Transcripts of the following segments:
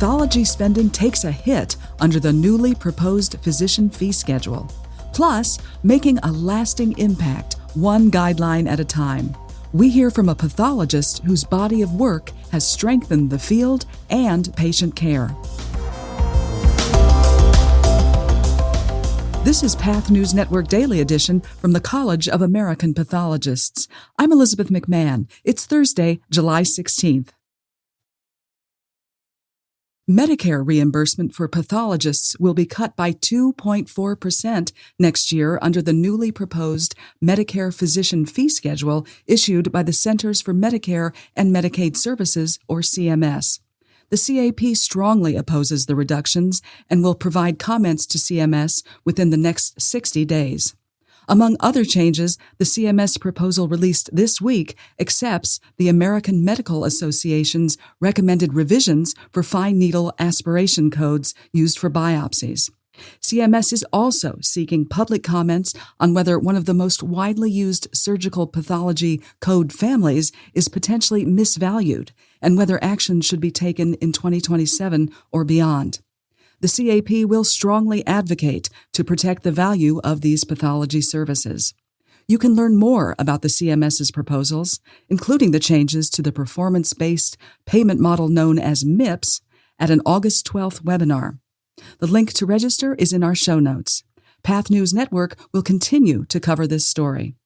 pathology spending takes a hit under the newly proposed physician fee schedule. Plus, making a lasting impact, one guideline at a time. We hear from a pathologist whose body of work has strengthened the field and patient care. This is Path News Network Daily Edition from the College of American Pathologists. I'm Elizabeth McMahon. It's Thursday, July 16th. Medicare reimbursement for pathologists will be cut by 2.4% next year under the newly proposed Medicare physician fee schedule issued by the Centers for Medicare and Medicaid Services, or CMS. The CAP strongly opposes the reductions and will provide comments to CMS within the next 60 days. Among other changes, the CMS proposal released this week accepts the American Medical Association's recommended revisions for fine needle aspiration codes used for biopsies. CMS is also seeking public comments on whether one of the most widely used surgical pathology code families is potentially misvalued and whether action should be taken in 2027 or beyond. The CAP will strongly advocate to protect the value of these pathology services. You can learn more about the CMS's proposals, including the changes to the performance-based payment model known as MIPS, at an August 12th webinar. The link to register is in our show notes. Path News Network will continue to cover this story.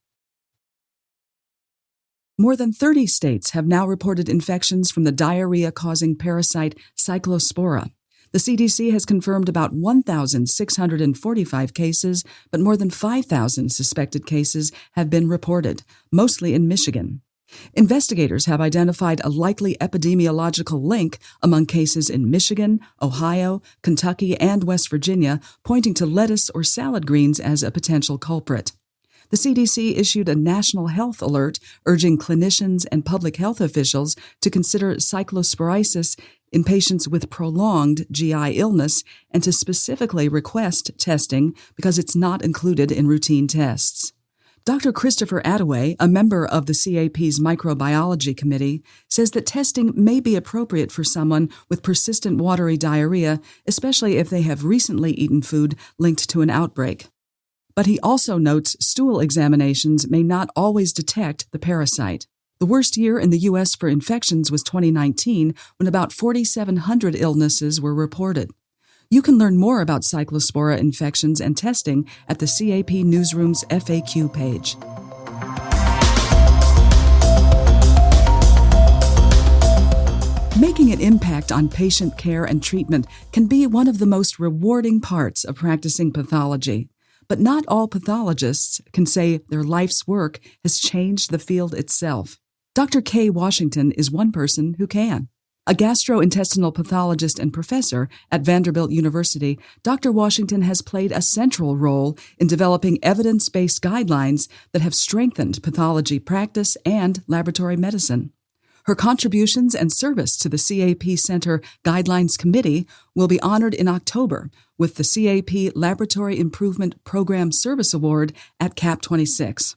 More than 30 states have now reported infections from the diarrhea-causing parasite Cyclospora. The CDC has confirmed about 1,645 cases, but more than 5,000 suspected cases have been reported, mostly in Michigan. Investigators have identified a likely epidemiological link among cases in Michigan, Ohio, Kentucky, and West Virginia, pointing to lettuce or salad greens as a potential culprit. The CDC issued a national health alert urging clinicians and public health officials to consider cyclosporiasis in patients with prolonged GI illness and to specifically request testing because it's not included in routine tests. Dr. Christopher Attaway, a member of the CAP's microbiology committee, says that testing may be appropriate for someone with persistent watery diarrhea, especially if they have recently eaten food linked to an outbreak. But he also notes stool examinations may not always detect the parasite. The worst year in the U.S. for infections was 2019, when about 4,700 illnesses were reported. You can learn more about Cyclospora infections and testing at the CAP Newsroom's FAQ page. Making an impact on patient care and treatment can be one of the most rewarding parts of practicing pathology. But not all pathologists can say their life's work has changed the field itself. Dr. Kay Washington is one person who can. A gastrointestinal pathologist and professor at Vanderbilt University, Dr. Washington has played a central role in developing evidence-based guidelines that have strengthened pathology practice and laboratory medicine. Her contributions and service to the CAP Center Guidelines Committee will be honored in October with the CAP Laboratory Improvement Program Service Award at CAP 26.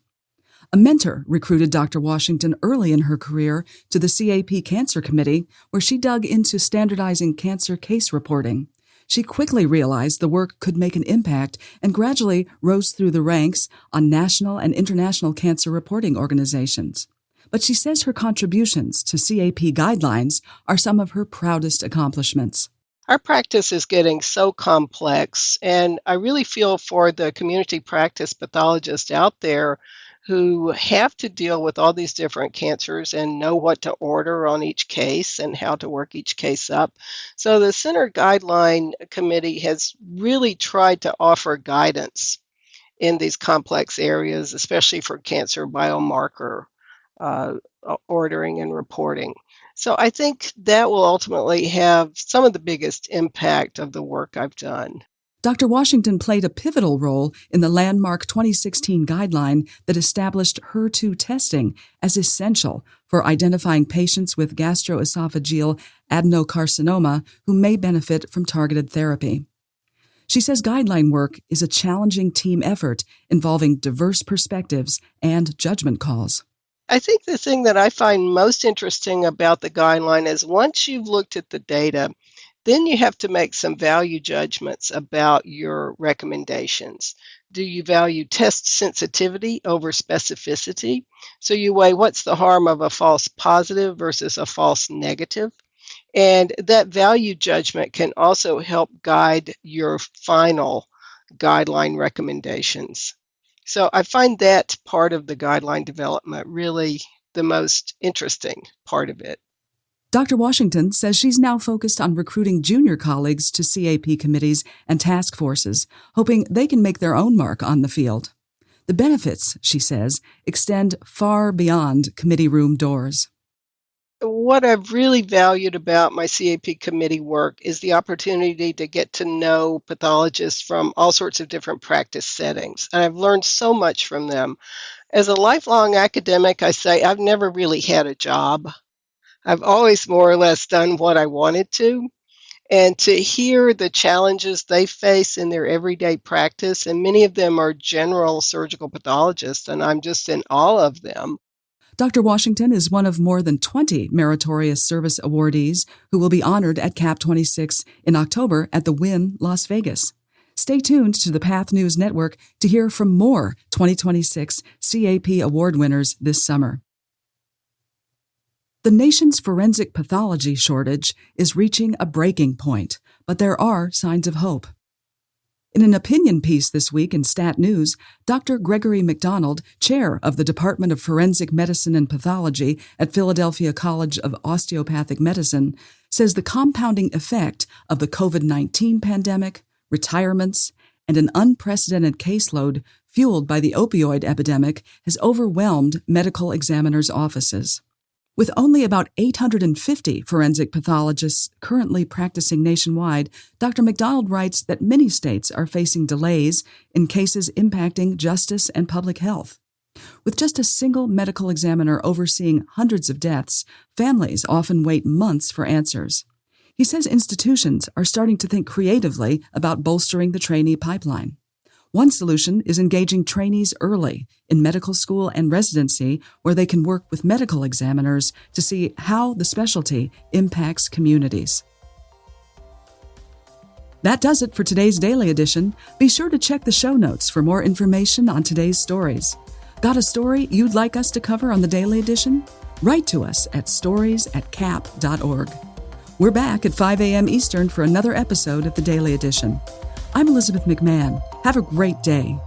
A mentor recruited Dr. Washington early in her career to the CAP Cancer Committee, where she dug into standardizing cancer case reporting. She quickly realized the work could make an impact and gradually rose through the ranks on national and international cancer reporting organizations. But she says her contributions to CAP guidelines are some of her proudest accomplishments. Our practice is getting so complex, and I really feel for the community practice pathologists out there who have to deal with all these different cancers and know what to order on each case and how to work each case up. So the Center Guideline Committee has really tried to offer guidance in these complex areas, especially for cancer biomarker ordering and reporting. So I think that will ultimately have some of the biggest impact of the work I've done. Dr. Washington played a pivotal role in the landmark 2016 guideline that established HER2 testing as essential for identifying patients with gastroesophageal adenocarcinoma who may benefit from targeted therapy. She says guideline work is a challenging team effort involving diverse perspectives and judgment calls. I think the thing that I find most interesting about the guideline is once you've looked at the data, Then you have to make some value judgments about your recommendations. Do you value test sensitivity over specificity? So you weigh what's the harm of a false positive versus a false negative. And that value judgment can also help guide your final guideline recommendations. So I find that part of the guideline development really the most interesting part of it. Dr. Washington says she's now focused on recruiting junior colleagues to CAP committees and task forces, hoping they can make their own mark on the field. The benefits, she says, extend far beyond committee room doors. What I've really valued about my CAP committee work is the opportunity to get to know pathologists from all sorts of different practice settings. And I've learned so much from them. As a lifelong academic, I say I've never really had a job. I've always more or less done what I wanted to. And to hear the challenges they face in their everyday practice, and many of them are general surgical pathologists, and I'm just in awe of them. Dr. Washington is one of more than 20 Meritorious Service awardees who will be honored at CAP 26 in October at the Wynn, Las Vegas. Stay tuned to the Path News Network to hear from more 2026 CAP award winners this summer. The nation's forensic pathology shortage is reaching a breaking point, but there are signs of hope. In an opinion piece this week in Stat News, Dr. Gregory McDonald, chair of the Department of Forensic Medicine and Pathology at Philadelphia College of Osteopathic Medicine, says the compounding effect of the COVID-19 pandemic, retirements, and an unprecedented caseload fueled by the opioid epidemic has overwhelmed medical examiners' offices. With only about 850 forensic pathologists currently practicing nationwide, Dr. McDonald writes that many states are facing delays in cases impacting justice and public health. With just a single medical examiner overseeing hundreds of deaths, families often wait months for answers. He says institutions are starting to think creatively about bolstering the trainee pipeline. One solution is engaging trainees early in medical school and residency, where they can work with medical examiners to see how the specialty impacts communities. That does it for today's Daily Edition. Be sure to check the show notes for more information on today's stories. Got a story you'd like us to cover on the Daily Edition? Write to us at stories@cap.org. We're back at 5 a.m. Eastern for another episode of the Daily Edition. I'm Elizabeth McMahon. Have a great day.